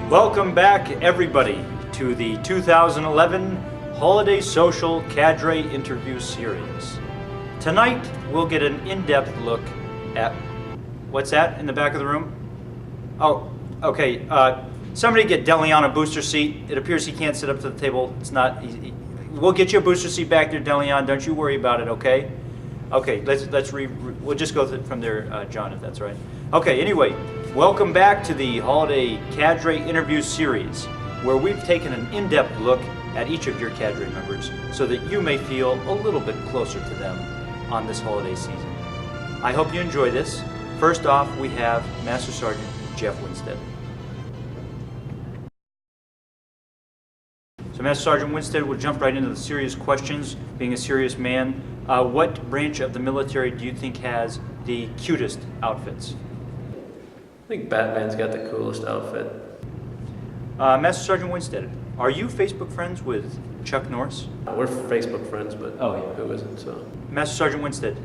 Welcome back, everybody, to the 2011 Holiday Social Cadre Interview Series. Tonight, we'll get an in-depth look at... What's that in the back of the room? Oh, okay. Somebody get Deleon a booster seat. It appears he can't sit up to the table. It's not... We'll get you a booster seat back there, Deleon. Don't you worry about it, okay? Okay, we'll just go from there, John, if that's right. Okay, anyway, welcome back to the Holiday Cadre Interview Series, where we've taken an in-depth look at each of your cadre members so that you may feel a little bit closer to them on this holiday season. I hope you enjoy this. First off, we have Master Sergeant Jeff Winstead. So Master Sergeant Winstead will jump right into the serious questions. Being a serious man, what branch of the military do you think has the cutest outfits? I think Batman's got the coolest outfit. Master Sergeant Winstead, are you Facebook friends with Chuck Norris? We're Facebook friends, but who isn't, so. Master Sergeant Winstead,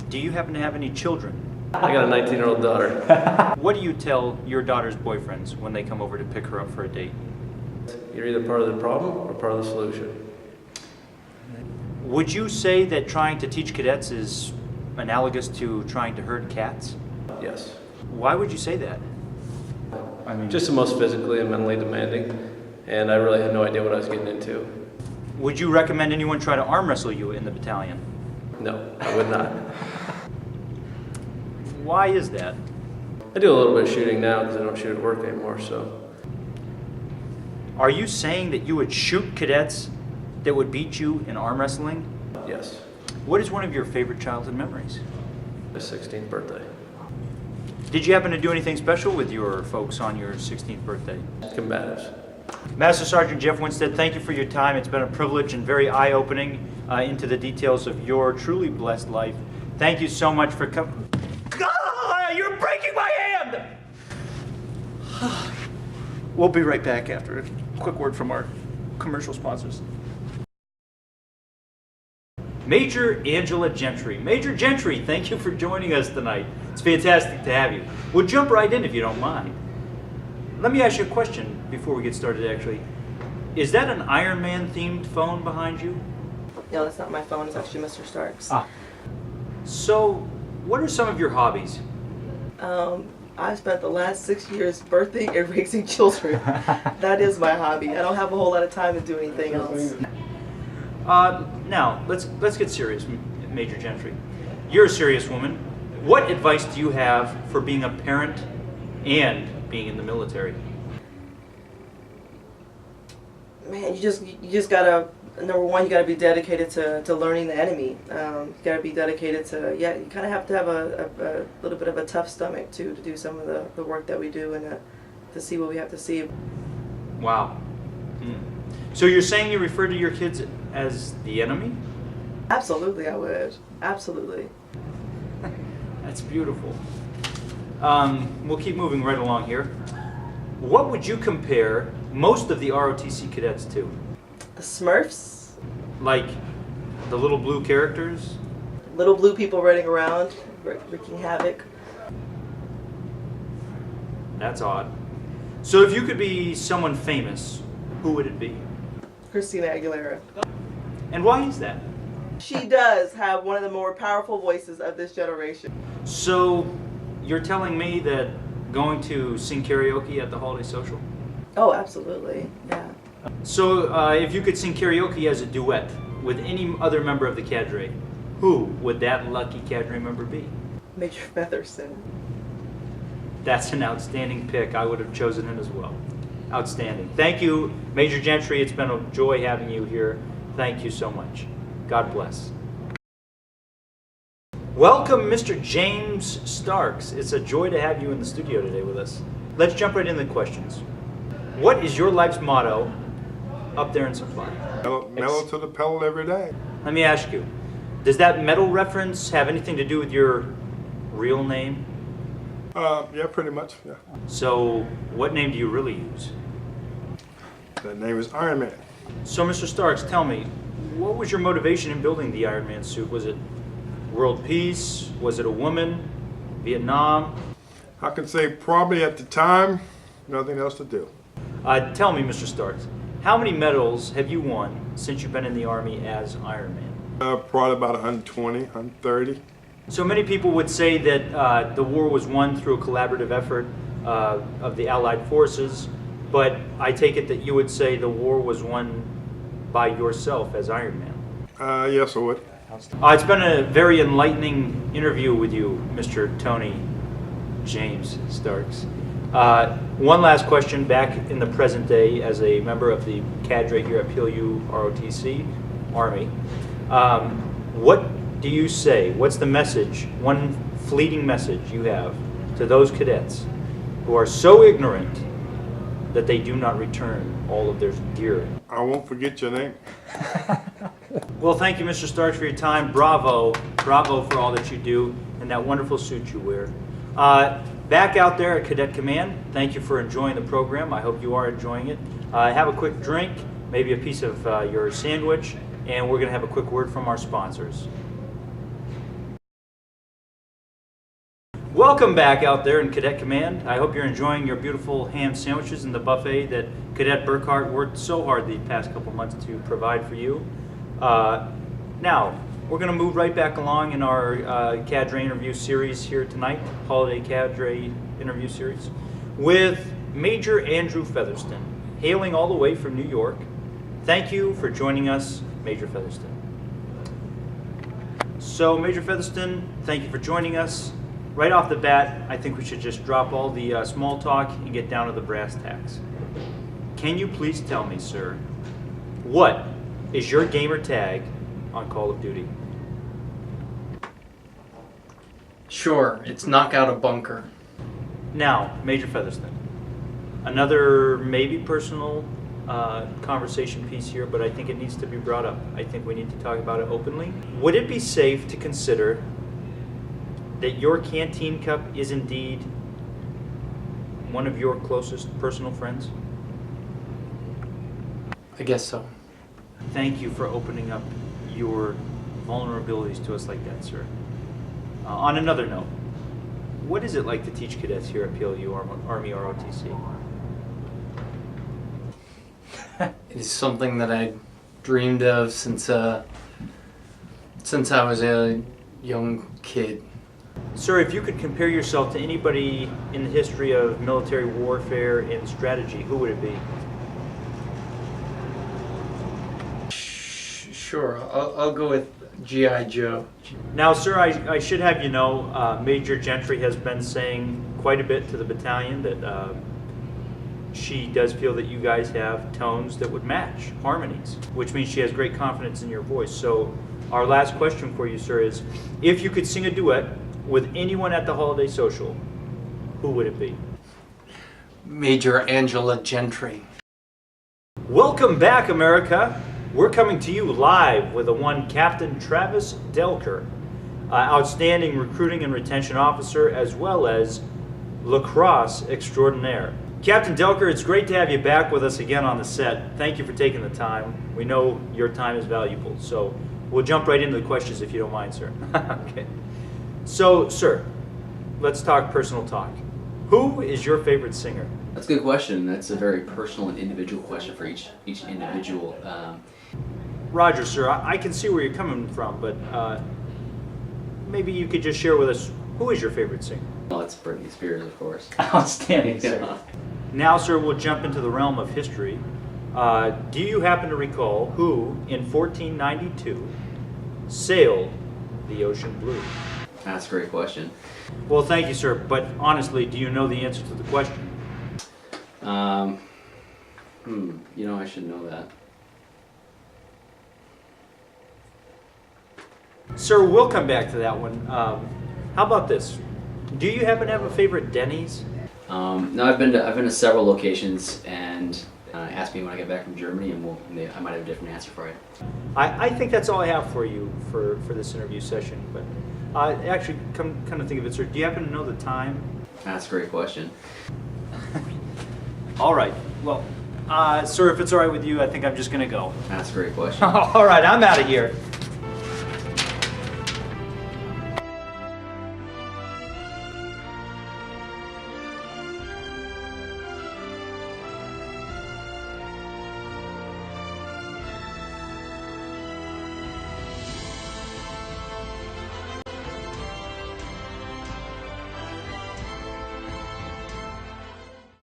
do you happen to have any children? I got a 19-year-old daughter. What do you tell your daughter's boyfriends when they come over to pick her up for a date? You're either part of the problem or part of the solution. Would you say that trying to teach cadets is analogous to trying to herd cats? Yes. Why would you say that? I mean, just the most physically and mentally demanding, and I really had no idea what I was getting into. Would you recommend anyone try to arm wrestle you in the battalion? No, I would not. Why is that? I do a little bit of shooting now because I don't shoot at work anymore, so. Are you saying that you would shoot cadets that would beat you in arm wrestling? Yes. What is one of your favorite childhood memories? My 16th birthday. Did you happen to do anything special with your folks on your 16th birthday? Combatives. Master Sergeant Jeff Winstead, thank you for your time. It's been a privilege and very eye-opening into the details of your truly blessed life. Thank you so much for coming. You're breaking my hand! We'll be right back after a quick word from our commercial sponsors. Major Angela Gentry. Major Gentry, thank you for joining us tonight. It's fantastic to have you. We'll jump right in if you don't mind. Let me ask you a question before we get started, actually. Is that an Iron Man themed phone behind you? No, that's not my phone. It's actually Mr. Stark's. So, what are some of your hobbies? I spent the last 6 years birthing and raising children. That is my hobby. I don't have a whole lot of time to do anything else. Now, let's get serious, Major Gentry. You're a serious woman. What advice do you have for being a parent and being in the military? Man, you just gotta, number one, you gotta be dedicated to learning the enemy. You gotta be dedicated to, you kind of have to have a little bit of a tough stomach to do some of the work that we do and to see what we have to see. Wow. So you're saying you refer to your kids as the enemy? Absolutely, I would. Absolutely. That's beautiful. We'll keep moving right along here. What would you compare most of the ROTC cadets to? The Smurfs. Like the little blue characters? Little blue people running around, wreaking havoc. That's odd. So if you could be someone famous, who would it be? Christina Aguilera. And why is that? She does have one of the more powerful voices of this generation. So you're telling me that going to sing karaoke at the holiday social? Oh, absolutely, yeah. So if you could sing karaoke as a duet with any other member of the cadre, who would that lucky cadre member be? Major Featherson. That's an outstanding pick. I would have chosen him as well. Outstanding. Thank you, Major Gentry. It's been a joy having you here. Thank you so much. God bless. Welcome, Mr. James Starks. It's a joy to have you in the studio today with us. Let's jump right into the questions. What is your life's motto up there in supply? Metal to the pedal every day. Let me ask you, does that metal reference have anything to do with your real name? Yeah, pretty much, yeah. So, what name do you really use? That name is Iron Man. So, Mr. Starks, tell me, what was your motivation in building the Iron Man suit? Was it world peace? Was it a woman? Vietnam? I can say probably at the time, nothing else to do. Tell me, Mr. Starks, how many medals have you won since you've been in the Army as Iron Man? Probably about 120, 130. So many people would say that the war was won through a collaborative effort of the Allied forces, but I take it that you would say the war was won by yourself as Iron Man. Yes, I would. It's been a very enlightening interview with you, Mr. Tony James Starks. One last question, back in the present day as a member of the cadre here at PLU ROTC, Army, what do you say, what's the message, one fleeting message you have to those cadets who are so ignorant that they do not return all of their gear? I won't forget your name. Well, thank you, Mr. Starks, for your time. Bravo. Bravo for all that you do and that wonderful suit you wear. Back out there at Cadet Command, thank you for enjoying the program. I hope you are enjoying it. Have a quick drink, maybe a piece of your sandwich, and we're going to have a quick word from our sponsors. Welcome back out there in Cadet Command. I hope you're enjoying your beautiful ham sandwiches in the buffet that Cadet Burkhart worked so hard the past couple months to provide for you. Now, we're going to move right back along in our cadre interview series here tonight, Holiday Cadre interview series, with Major Andrew Featherston, hailing all the way from New York. Thank you for joining us, Major Featherston. So, Major Featherston, thank you for joining us. Right off the bat, I think we should just drop all the small talk and get down to the brass tacks. Can you please tell me, sir, what is your gamer tag on Call of Duty? Sure, it's knock out a bunker. Now, Major Featherston, another maybe personal conversation piece here, but I think it needs to be brought up. I think we need to talk about it openly. Would it be safe to consider that your canteen cup is indeed one of your closest personal friends? I guess so. Thank you for opening up your vulnerabilities to us like that, sir. On another note, what is it like to teach cadets here at PLU Army ROTC? It is something that I dreamed of since I was a young kid. Sir, if you could compare yourself to anybody in the history of military warfare and strategy, who would it be? Sure, I'll go with G.I. Joe. Now, sir, I should have you know, Major Gentry has been saying quite a bit to the battalion that she does feel that you guys have tones that would match, harmonies, which means she has great confidence in your voice. So our last question for you, sir, is if you could sing a duet with anyone at the holiday social, who would it be? Major Angela Gentry. Welcome back, America. We're coming to you live with the one Captain Travis Delker, outstanding recruiting and retention officer, as well as lacrosse extraordinaire. Captain Delker, it's great to have you back with us again on the set. Thank you for taking the time. We know your time is valuable, so we'll jump right into the questions if you don't mind, sir. Okay. So, sir, let's talk personal talk. Who is your favorite singer? That's a good question. That's a very personal and individual question for each individual. Roger, sir, I can see where you're coming from, but maybe you could just share with us, who is your favorite singer? Well, it's Britney Spears, of course. Outstanding, sir. Now, sir, we'll jump into the realm of history. Do you happen to recall who, in 1492, sailed the ocean blue? That's a great question. Well, thank you, sir, but honestly, do you know the answer to the question? You know, I should know that. Sir, we'll come back to that one. How about this? Do you happen to have a favorite Denny's? No, I've been to several locations, and ask me when I get back from Germany, and I might have a different answer for you. I think that's all I have for you for this interview session. But actually, come to think of it, sir, do you happen to know the time? That's a great question. All right. Well, sir, if it's all right with you, I think I'm just going to go. That's a great question. All right, I'm out of here.